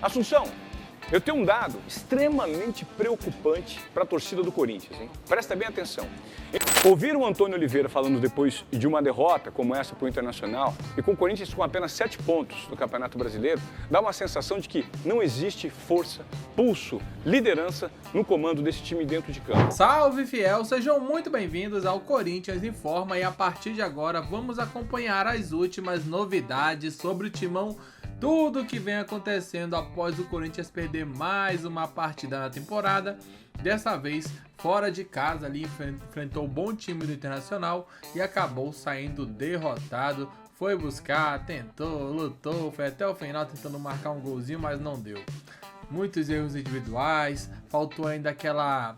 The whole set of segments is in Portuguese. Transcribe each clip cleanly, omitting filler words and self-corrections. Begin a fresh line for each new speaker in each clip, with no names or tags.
Assunção, eu tenho um dado extremamente preocupante para a torcida do Corinthians, hein? Presta bem atenção. Ouvir o Antônio Oliveira falando depois de uma derrota como essa para o Internacional e com o Corinthians com apenas 7 pontos no Campeonato Brasileiro, dá uma sensação de que não existe força, pulso, liderança no comando desse time dentro de campo.
Salve, fiel! Sejam muito bem-vindos ao Corinthians Informa e a partir de agora vamos acompanhar as últimas novidades sobre o Timão. Tudo o que vem acontecendo após o Corinthians perder mais uma partida na temporada. Dessa vez, fora de casa, ali enfrentou o bom time do Internacional e acabou saindo derrotado. Foi buscar, tentou, lutou, foi até o final tentando marcar um golzinho, mas não deu. Muitos erros individuais, faltou ainda aquela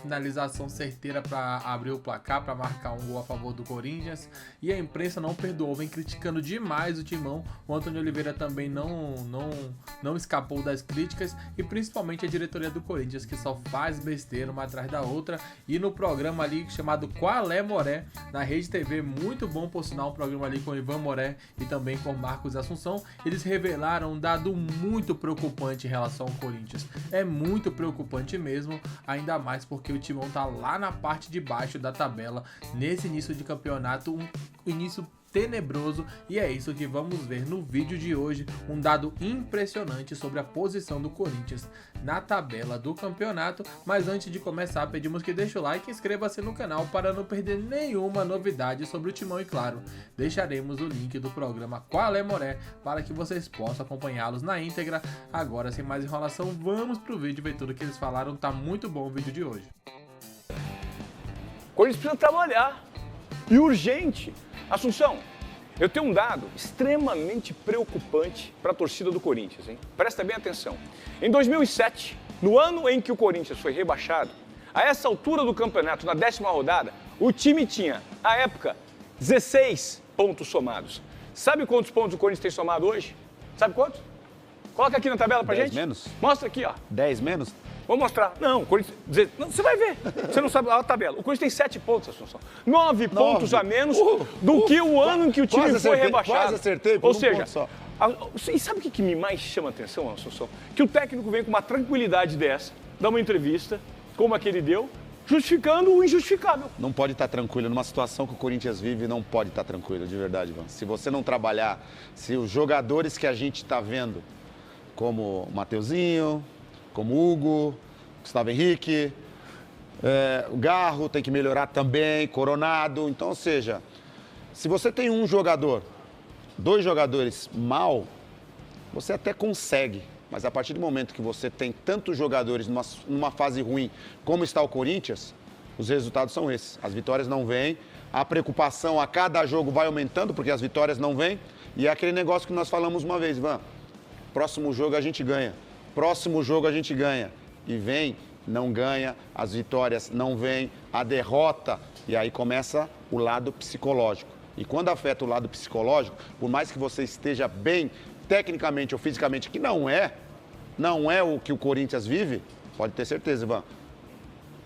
finalização certeira para abrir o placar, para marcar um gol a favor do Corinthians. E a imprensa não perdoou, vem criticando demais o Timão. O Antônio Oliveira também não escapou das críticas e principalmente a diretoria do Corinthians, que só faz besteira uma atrás da outra. E no programa ali chamado Qual é Moré, na Rede TV, muito bom por sinal, um programa ali com o Ivan Moré e também com Marcos Assunção, eles revelaram um dado muito preocupante em relação ao Corinthians. É muito preocupante mesmo, ainda mais porque o Timão tá lá na parte de baixo da tabela, nesse início de campeonato, um início tenebroso, e é isso que vamos ver no vídeo de hoje, um dado impressionante sobre a posição do Corinthians na tabela do campeonato. Mas antes de começar, pedimos que deixe o like e inscreva-se no canal para não perder nenhuma novidade sobre o Timão e claro, deixaremos o link do programa Qual é Moré para que vocês possam acompanhá-los na íntegra. Agora, sem mais enrolação, vamos pro vídeo ver tudo que eles falaram, tá muito bom o vídeo de hoje.
O Corinthians precisa trabalhar, e urgente. Assunção, eu tenho um dado extremamente preocupante para a torcida do Corinthians, hein? Presta bem atenção. Em 2007, no ano em que o Corinthians foi rebaixado, a essa altura do campeonato, na 10ª rodada, o time tinha, à época, 16 pontos somados. Sabe quantos pontos o Corinthians tem somado hoje? Sabe quantos? Coloca aqui na tabela pra
10
gente.
menos?
Mostra aqui, ó.
10 menos?
Vou mostrar. Não, o Corinthians... Não, você vai ver. Você não sabe a tabela. O Corinthians tem 7 pontos, Assunção. 9 pontos a menos do que o ano em que o time foi rebaixado.
Quase acertei, por
Ou seja,
ponto só.
E sabe o que me mais chama a atenção, Assunção? Que o técnico vem com uma tranquilidade dessa, dá uma entrevista, como a que ele deu, justificando o injustificável.
Não pode estar tranquilo. Numa situação que o Corinthians vive, não pode estar tranquilo, de verdade, Ivan. Se você não trabalhar, se os jogadores que a gente está vendo, como o Mateuzinho, como o Hugo, Gustavo Henrique, o Garro tem que melhorar também, Coronado. Então, ou seja, se você tem um jogador, 2 jogadores mal, você até consegue. Mas a partir do momento que você tem tantos jogadores numa fase ruim como está o Corinthians, os resultados são esses. As vitórias não vêm, a preocupação a cada jogo vai aumentando porque as vitórias não vêm. E é aquele negócio que nós falamos uma vez, Ivan. Próximo jogo a gente ganha. Próximo jogo a gente ganha. E vem, não ganha, as vitórias não vêm, a derrota. E aí começa o lado psicológico. E quando afeta o lado psicológico, por mais que você esteja bem tecnicamente ou fisicamente, que não é o que o Corinthians vive, pode ter certeza, Ivan.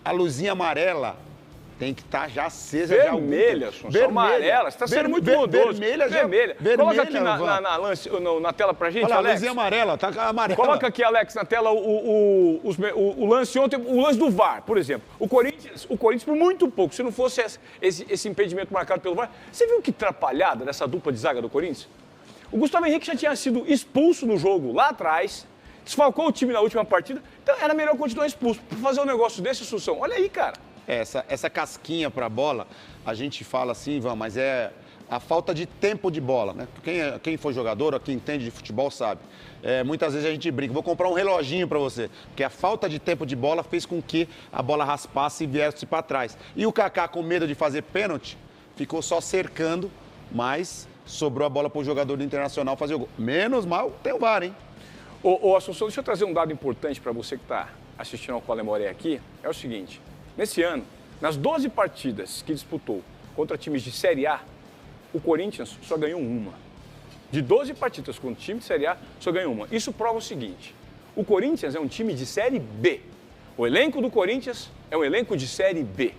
A luzinha amarela tem que estar já acesa.
Vermelha, Assunção, amarela. Você está sendo muito bondoso.
Vermelha.
Coloca aqui na tela pra gente,
olha,
Alex.
A luzinha amarela, tá amarela.
Coloca aqui, Alex, na tela o lance ontem, o lance do VAR, por exemplo. O Corinthians, por muito pouco, se não fosse esse impedimento marcado pelo VAR, você viu que atrapalhada dessa dupla de zaga do Corinthians? O Gustavo Henrique já tinha sido expulso no jogo lá atrás, desfalcou o time na última partida, então era melhor continuar expulso. Pra fazer um negócio desse, Assunção, olha aí, cara.
Essa casquinha para bola, a gente fala assim, Ivan, mas é a falta de tempo de bola, né? Quem foi jogador, quem entende de futebol sabe. Muitas vezes a gente brinca, vou comprar um reloginho para você, porque a falta de tempo de bola fez com que a bola raspasse e viesse para trás. E o Kaká, com medo de fazer pênalti, ficou só cercando, mas sobrou a bola para o jogador do Internacional fazer o gol. Menos mal, tem o VAR, hein?
Ô Assunção, deixa eu trazer um dado importante para você que está assistindo ao Qual é Moré aqui. É o seguinte, nesse ano, nas 12 partidas que disputou contra times de Série A, o Corinthians só ganhou uma. De 12 partidas contra time de Série A, só ganhou uma. Isso prova o seguinte, o Corinthians é um time de Série B. O elenco do Corinthians é um elenco de Série B.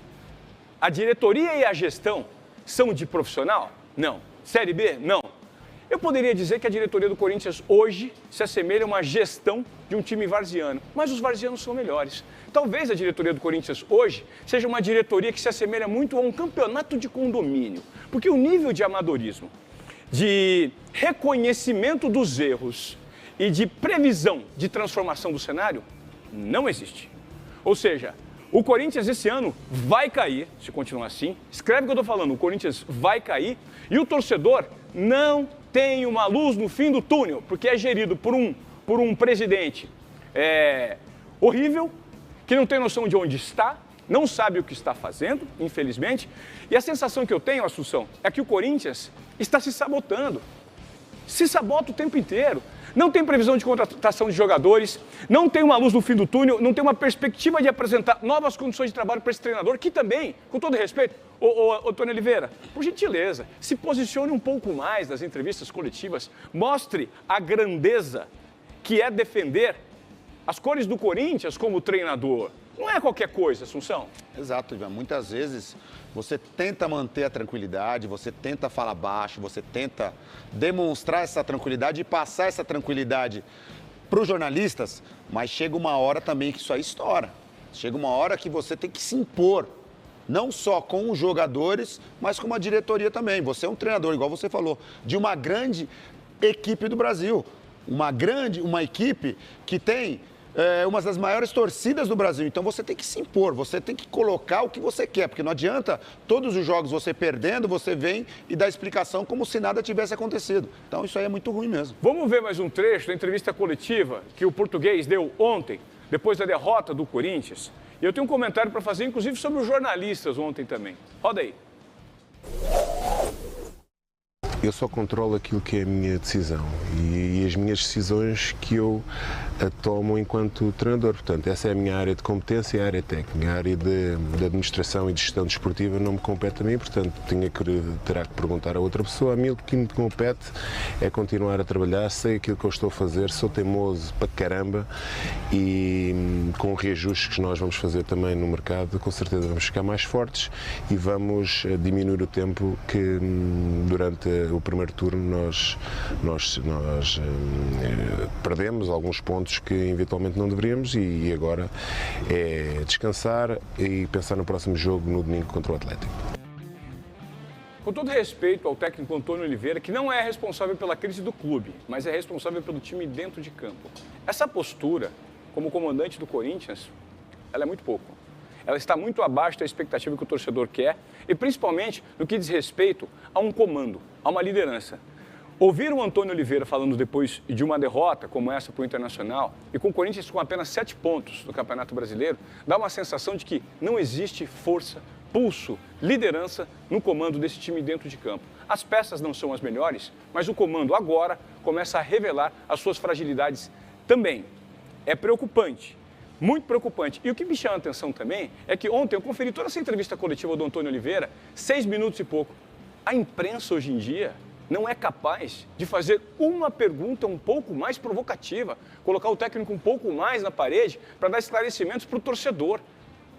A diretoria e a gestão são de profissional? Não. Série B? Não. Eu poderia dizer que a diretoria do Corinthians hoje se assemelha a uma gestão de um time varziano, mas os varzianos são melhores. Talvez a diretoria do Corinthians hoje seja uma diretoria que se assemelha muito a um campeonato de condomínio, porque o nível de amadorismo, de reconhecimento dos erros e de previsão de transformação do cenário não existe. Ou seja, o Corinthians esse ano vai cair, se continuar assim. Escreve o que eu estou falando, o Corinthians vai cair e o torcedor não tem uma luz no fim do túnel, porque é gerido por um presidente horrível, que não tem noção de onde está, não sabe o que está fazendo, infelizmente. E a sensação que eu tenho, Assunção, é que o Corinthians está se sabotando. Se sabota o tempo inteiro. Não tem previsão de contratação de jogadores, não tem uma luz no fim do túnel, não tem uma perspectiva de apresentar novas condições de trabalho para esse treinador, que também, com todo respeito, ô Tony Oliveira, por gentileza, se posicione um pouco mais nas entrevistas coletivas, mostre a grandeza que é defender as cores do Corinthians como treinador. Não é qualquer coisa, Assunção.
Exato, Ivan. Muitas vezes você tenta manter a tranquilidade, você tenta falar baixo, você tenta demonstrar essa tranquilidade e passar essa tranquilidade para os jornalistas, mas chega uma hora também que isso aí estoura. Chega uma hora que você tem que se impor, não só com os jogadores, mas com a diretoria também. Você é um treinador, igual você falou, de uma grande equipe do Brasil. Uma equipe que tem uma das maiores torcidas do Brasil. Então você tem que se impor, você tem que colocar o que você quer, porque não adianta todos os jogos você perdendo, você vem e dá explicação como se nada tivesse acontecido. Então isso aí é muito ruim mesmo.
Vamos ver mais um trecho da entrevista coletiva que o Português deu ontem, depois da derrota do Corinthians. E eu tenho um comentário para fazer, inclusive, sobre os jornalistas ontem também. Roda aí.
Eu só controlo aquilo que é a minha decisão e as minhas decisões que eu tomo enquanto treinador. Portanto, essa é a minha área de competência e a área técnica. A área de administração e de gestão desportiva não me compete a mim, portanto, terá que perguntar a outra pessoa. A mim o que me compete é continuar a trabalhar, sei aquilo que eu estou a fazer, sou teimoso para caramba e com reajustes que nós vamos fazer também no mercado, com certeza vamos ficar mais fortes e vamos diminuir o tempo que durante o primeiro turno nós perdemos alguns pontos que eventualmente não deveríamos e agora é descansar e pensar no próximo jogo no domingo contra o Atlético.
Com todo respeito ao técnico Antônio Oliveira, que não é responsável pela crise do clube, mas é responsável pelo time dentro de campo. Essa postura, como comandante do Corinthians, ela é muito pouco. Ela está muito abaixo da expectativa que o torcedor quer e principalmente no que diz respeito a um comando, a uma liderança. Ouvir o Antônio Oliveira falando depois de uma derrota como essa para o Internacional e com o Corinthians com apenas 7 pontos no Campeonato Brasileiro, dá uma sensação de que não existe força, pulso, liderança no comando desse time dentro de campo. As peças não são as melhores, mas o comando agora começa a revelar as suas fragilidades também. É preocupante. Muito preocupante. E o que me chama a atenção também é que ontem eu conferi toda essa entrevista coletiva do Antônio Oliveira, 6 minutos e pouco. A imprensa hoje em dia não é capaz de fazer uma pergunta um pouco mais provocativa, colocar o técnico um pouco mais na parede para dar esclarecimentos para o torcedor.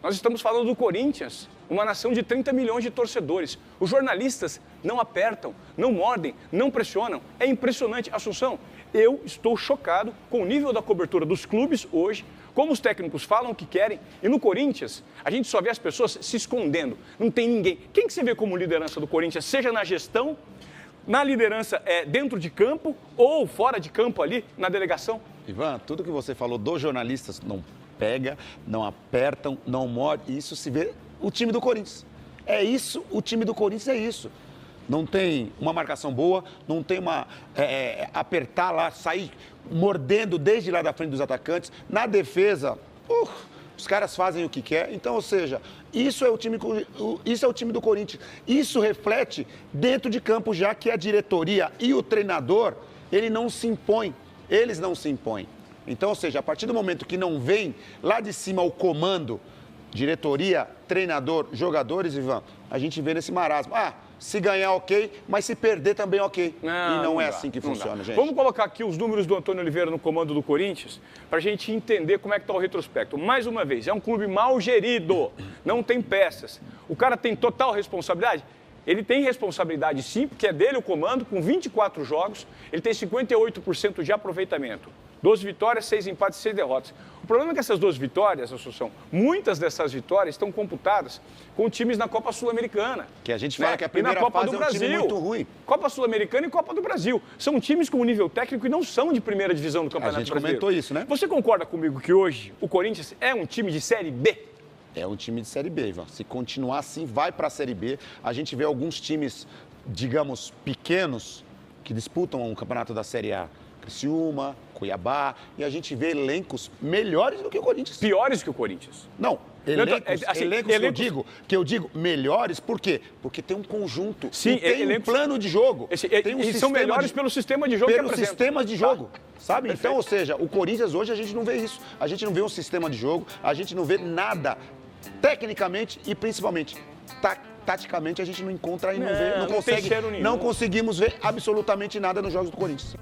Nós estamos falando do Corinthians, uma nação de 30 milhões de torcedores. Os jornalistas não apertam, não mordem, não pressionam. É impressionante. Assunção, eu estou chocado com o nível da cobertura dos clubes hoje, como os técnicos falam o que querem. E no Corinthians, a gente só vê as pessoas se escondendo. Não tem ninguém. Quem que você vê como liderança do Corinthians, seja na gestão, na liderança dentro de campo ou fora de campo ali, na delegação?
Ivan, tudo que você falou dos jornalistas não pega, não apertam, não mordem. Isso se vê o time do Corinthians. É isso, o time do Corinthians é isso. Não tem uma marcação boa, não tem uma apertar lá, sair mordendo desde lá da frente dos atacantes. Na defesa, os caras fazem o que quer. Então, ou seja, isso é o time do Corinthians. Isso reflete dentro de campo, já que a diretoria e o treinador, eles não se impõem. Então, ou seja, a partir do momento que não vem lá de cima o comando, diretoria, treinador, jogadores, Ivan, a gente vê nesse marasmo. Se ganhar, ok, mas se perder também, ok. Não é assim que funciona, gente.
Vamos colocar aqui os números do Antônio Oliveira no comando do Corinthians, para a gente entender como é que está o retrospecto. Mais uma vez, é um clube mal gerido, não tem peças. O cara tem total responsabilidade? Ele tem responsabilidade sim, porque é dele o comando, com 24 jogos, ele tem 58% de aproveitamento. 12 vitórias, 6 empates, 6 derrotas. O problema é que essas 12 vitórias, Assunção, muitas dessas vitórias estão computadas com times na Copa Sul-Americana.
Que a gente fala que a
e
primeira
na Copa
fase
do
é um
Brasil.
time muito ruim.
Copa Sul-Americana e Copa do Brasil. São times com nível técnico e não são de primeira divisão do Campeonato
A gente
Brasileiro.
comentou isso, né?
Você concorda comigo que hoje o Corinthians é um time de Série B?
É um time de Série B, Ivan. Se continuar assim, vai para a Série B. A gente vê alguns times, digamos, pequenos, que disputam o campeonato da Série A. Criciúma, Cuiabá, e a gente vê elencos melhores do que o Corinthians.
Piores que o Corinthians.
Não, elencos,
assim,
elencos que eu digo melhores, por quê? Porque tem um conjunto,
Sim,
tem um plano de jogo.
Tem eles são melhores pelo sistema de jogo que
pelos
apresentam.
sistemas de jogo, sabe?
Perfeito.
Então, ou seja, o Corinthians hoje a gente não vê isso. A gente não vê um sistema de jogo, a gente não vê nada tecnicamente e principalmente taticamente a gente não encontra e não vê, não
tem
consegue,
cheiro nenhum.
não conseguimos ver absolutamente nada nos jogos do Corinthians.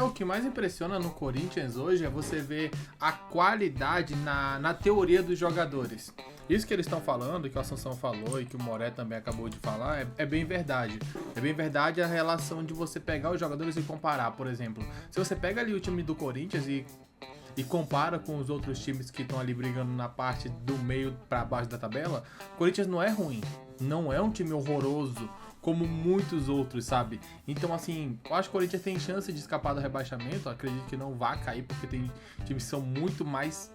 O que mais impressiona no Corinthians hoje é você ver a qualidade na teoria dos jogadores. Isso que eles estão falando, que o Assunção falou e que o Moré também acabou de falar, é bem verdade. É bem verdade a relação de você pegar os jogadores e comparar. Por exemplo, se você pega ali o time do Corinthians e compara com os outros times que estão ali brigando na parte do meio para baixo da tabela, o Corinthians não é ruim. Não é um time horroroso como muitos outros, sabe? Então, assim, eu acho que o Corinthians tem chance de escapar do rebaixamento. Eu acredito que não vai cair, porque tem times que são muito mais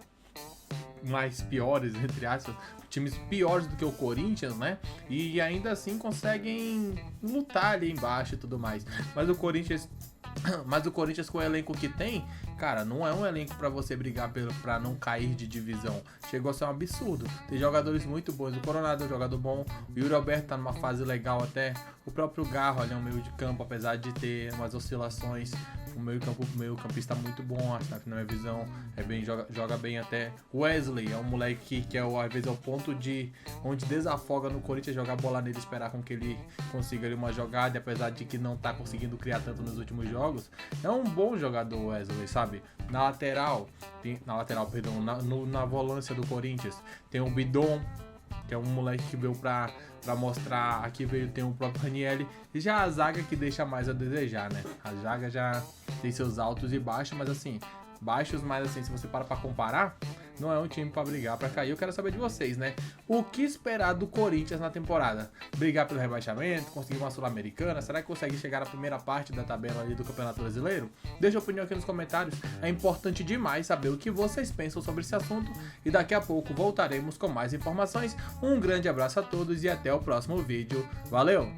piores, entre aspas, times piores do que o Corinthians, né? E ainda assim conseguem lutar ali embaixo e tudo mais. Mas o Corinthians com o elenco que tem, cara, não é um elenco pra você brigar pra não cair de divisão. Chegou a ser um absurdo. Tem jogadores muito bons. O Coronado é um jogador bom. O Yuri Alberto tá numa fase legal até. O próprio Garro ali é um meio de campo, apesar de ter umas oscilações. O meio campista muito bom, acho que na minha visão joga bem até. O Wesley é um moleque que às vezes é o ponto de onde desafoga no Corinthians, jogar bola nele, esperar com que ele consiga ali uma jogada, e apesar de que não tá conseguindo criar tanto nos últimos jogos, é um bom jogador o Wesley, sabe? Na volância do Corinthians tem o Bidon, que é um moleque que veio pra mostrar, aqui tem o próprio Ranieri, e já a zaga que deixa mais a desejar, né? A zaga já tem seus altos e baixos, mas assim, baixos, mas assim, se você para pra comparar, não é um time pra brigar pra cair. Eu quero saber de vocês, né? O que esperar do Corinthians na temporada? Brigar pelo rebaixamento? Conseguir uma Sul-Americana? Será que consegue chegar na primeira parte da tabela ali do Campeonato Brasileiro? Deixa a opinião aqui nos comentários. É importante demais saber o que vocês pensam sobre esse assunto. E daqui a pouco voltaremos com mais informações. Um grande abraço a todos e até o próximo vídeo. Valeu!